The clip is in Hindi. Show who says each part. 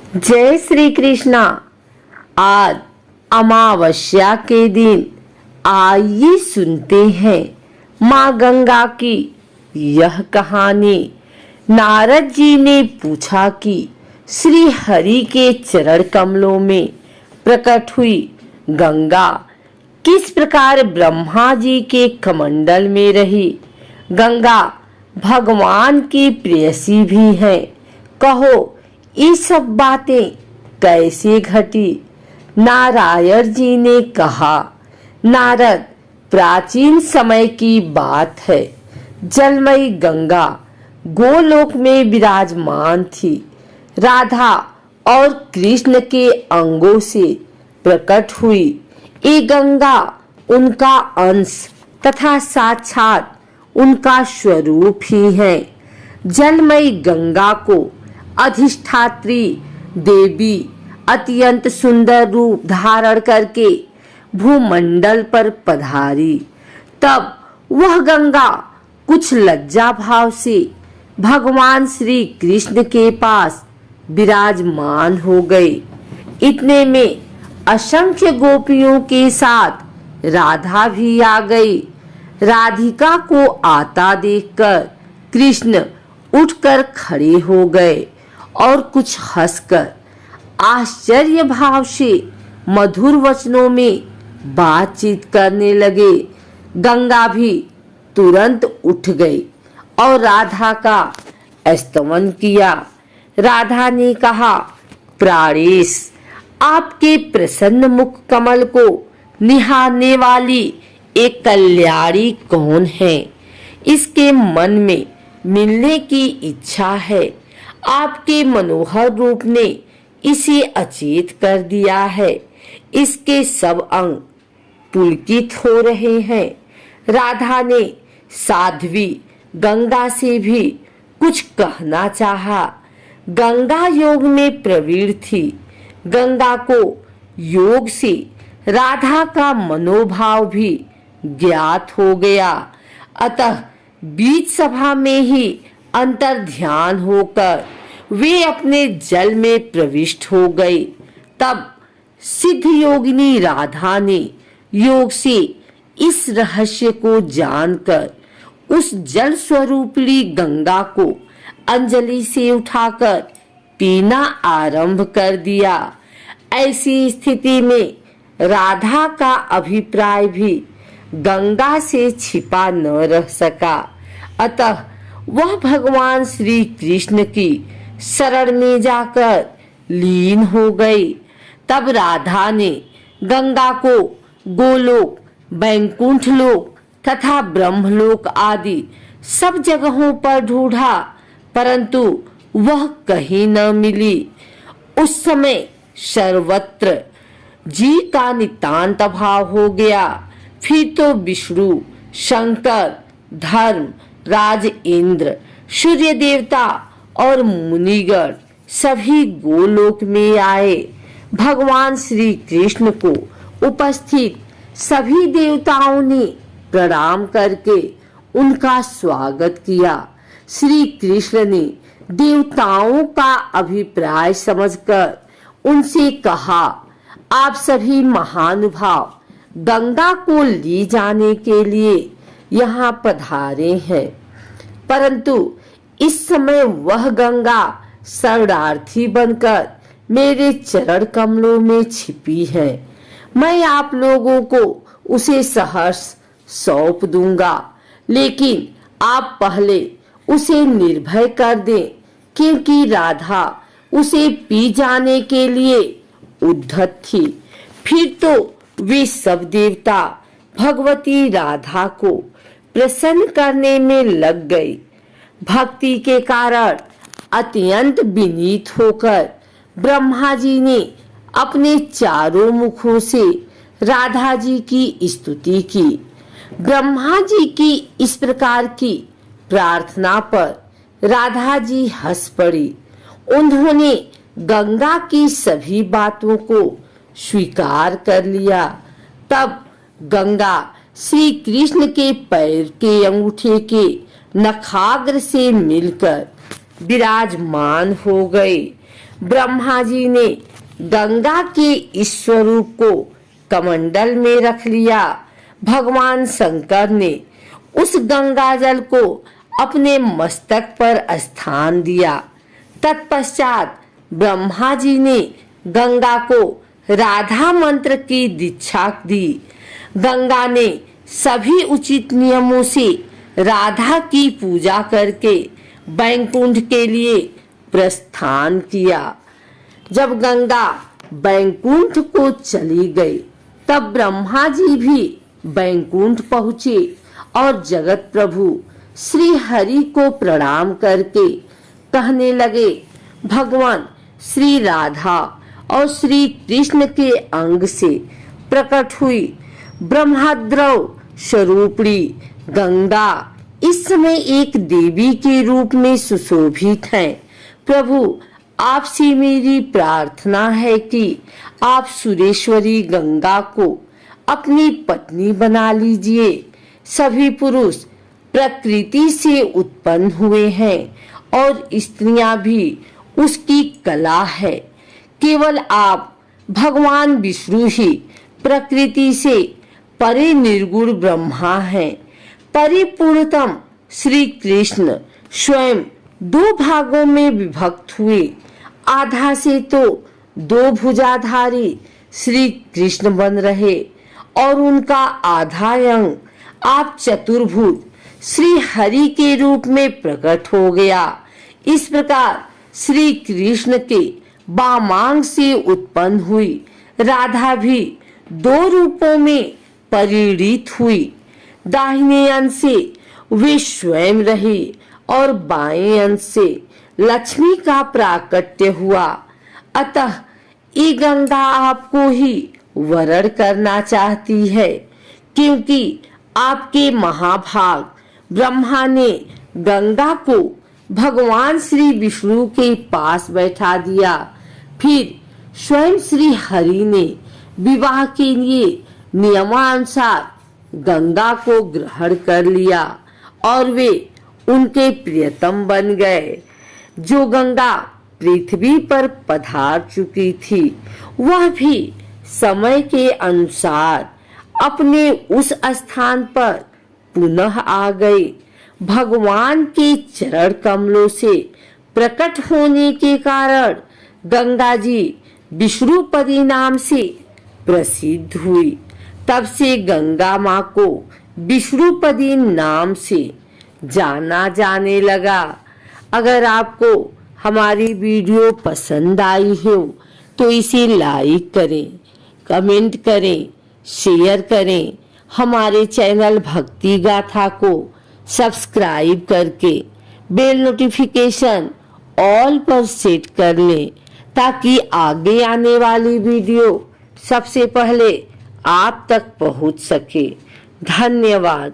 Speaker 1: जय श्री कृष्णा। आज अमावस्या के दिन आइए सुनते हैं माँ गंगा की यह कहानी। नारद जी ने पूछा कि श्री हरि के चरण कमलों में प्रकट हुई गंगा किस प्रकार ब्रह्मा जी के कमंडल में रही। गंगा भगवान की प्रेयसी भी है। कहो ये सब बातें कैसे घटी। नारायण जी ने कहा, नारद, प्राचीन समय की बात है। जलमयी गंगा गोलोक में विराजमान थी। राधा और कृष्ण के अंगों से प्रकट हुई ये गंगा उनका अंश तथा साक्षात उनका स्वरूप ही है। जलमयी गंगा को अधिष्ठात्री देवी अत्यंत सुंदर रूप धारण करके भूमंडल पर पधारी। तब वह गंगा कुछ लज्जा भाव से भगवान श्री कृष्ण के पास विराजमान हो गए। इतने में असंख्य गोपियों के साथ राधा भी आ गई। राधिका को आता देखकर कृष्ण उठकर खड़े हो गए और कुछ हंसकर आश्चर्य भाव से मधुर वचनों में बातचीत करने लगे। गंगा भी तुरंत उठ गई और राधा का स्तवन किया। राधा ने कहा, प्राणेश, आपके प्रसन्न मुख कमल को निहारने वाली एक कल्याणी कौन है। इसके मन में मिलने की इच्छा है। आपके मनोहर रूप ने इसे अचेत कर दिया है। इसके सब अंग पुलकित हो रहे हैं। राधा ने साध्वी गंगा से भी कुछ कहना चाहा। गंगा योग में प्रवीण थी। गंगा को योग से राधा का मनोभाव भी ज्ञात हो गया। अतः बीच सभा में ही अंतर ध्यान होकर वे अपने जल में प्रविष्ट हो गए। तब सिद्ध योगिनी राधा ने योग से इस रहस्य को जानकर उस जल स्वरूपिणी गंगा को अंजलि से उठाकर पीना आरंभ कर दिया। ऐसी स्थिति में राधा का अभिप्राय भी गंगा से छिपा न रह सका। अतः वह भगवान श्री कृष्ण की शरण में जाकर लीन हो गई। तब राधा ने गंगा को गोलोक, बैकुंठ लोक तथा ब्रह्मलोक आदि सब जगहों पर ढूंढा, परंतु वह कहीं न मिली। उस समय सर्वत्र जी का नितांत अभाव हो गया। फिर तो विष्णु, शंकर, धर्म राज, इंद्र, सूर्य देवता और मुनिगण सभी गोलोक में आए। भगवान श्री कृष्ण को उपस्थित सभी देवताओं ने प्रणाम करके उनका स्वागत किया। श्री कृष्ण ने देवताओं का अभिप्राय समझकर उनसे कहा, आप सभी महानुभाव गंगा को ले जाने के लिए यहाँ पधारे हैं, परंतु इस समय वह गंगा शरणार्थी बनकर मेरे चरण कमलों में छिपी है। मैं आप लोगों को उसे सहर्ष सौंप दूंगा, लेकिन आप पहले उसे निर्भय कर दें, क्योंकि राधा उसे पी जाने के लिए उद्धत थी। फिर तो वे सब देवता भगवती राधा को प्रसन्न करने में लग गई। भक्ति के कारण अत्यंत विनीत होकर ब्रह्मा जी ने अपने चारों मुखों से राधा जी की स्तुति की। ब्रह्मा जी की इस प्रकार की प्रार्थना पर राधा जी हंस पड़ी। उन्होंने गंगा की सभी बातों को स्वीकार कर लिया। तब गंगा श्री कृष्ण के पैर के अंगूठे के नखाग्र से मिलकर विराजमान हो गए। ब्रह्मा जी ने गंगा के इस स्वरूप को कमंडल में रख लिया। भगवान शंकर ने उस गंगा जल को अपने मस्तक पर स्थान दिया। तत्पश्चात ब्रह्मा जी ने गंगा को राधा मंत्र की दीक्षा दी। गंगा ने सभी उचित नियमों से राधा की पूजा करके बैकुंठ के लिए प्रस्थान किया। जब गंगा बैकुंठ को चली गई तब ब्रह्मा जी भी बैकुंठ पहुँचे और जगत प्रभु श्री हरि को प्रणाम करके कहने लगे, भगवान श्री राधा और श्री कृष्ण के अंग से प्रकट हुई ब्रह्मद्रव स्वरूपणी गंगा इस समय एक देवी के रूप में सुशोभित है। प्रभु, आपसे मेरी प्रार्थना है कि आप सुरेश्वरी गंगा को अपनी पत्नी बना लीजिए। सभी पुरुष प्रकृति से उत्पन्न हुए हैं और स्त्रियां भी उसकी कला है। केवल आप भगवान विष्णु ही प्रकृति से परे निर्गुण ब्रह्मा हैं। परिपूर्णतम श्री कृष्ण स्वयं दो भागों में विभक्त हुए। आधा से तो दो भुजाधारी श्री कृष्ण बन रहे और उनका आधा अंग आप चतुर्भुज श्री हरि के रूप में प्रकट हो गया। इस प्रकार श्री कृष्ण के वामांग से उत्पन्न हुई राधा भी दो रूपों में परिणित हुई। दाहिने अंश से वे स्वयं रही और बाएं अंश से लक्ष्मी का प्राकट्य हुआ। अतः ये गंगा आपको ही वरण करना चाहती है, क्योंकि आपके महाभाग ब्रह्मा ने गंगा को भगवान श्री विष्णु के पास बैठा दिया। फिर स्वयं श्री हरि ने विवाह के लिए नियमानुसार गंगा को ग्रहण कर लिया और वे उनके प्रियतम बन गए। जो गंगा पृथ्वी पर पधार चुकी थी वह भी समय के अनुसार अपने उस स्थान पर पुनः आ गई। भगवान के चरण कमलों से प्रकट होने के कारण गंगा जी विष्णुपदी नाम से प्रसिद्ध हुई। तब से गंगा माँ को विष्णुपदी नाम से जाना जाने लगा। अगर आपको हमारी वीडियो पसंद आई हो तो इसे लाइक करें, कमेंट करें, शेयर करें। हमारे चैनल भक्ति गाथा को सब्सक्राइब करके बेल नोटिफिकेशन ऑल पर सेट कर लें, ताकि आगे आने वाली वीडियो सबसे पहले आप तक पहुंच सके। धन्यवाद।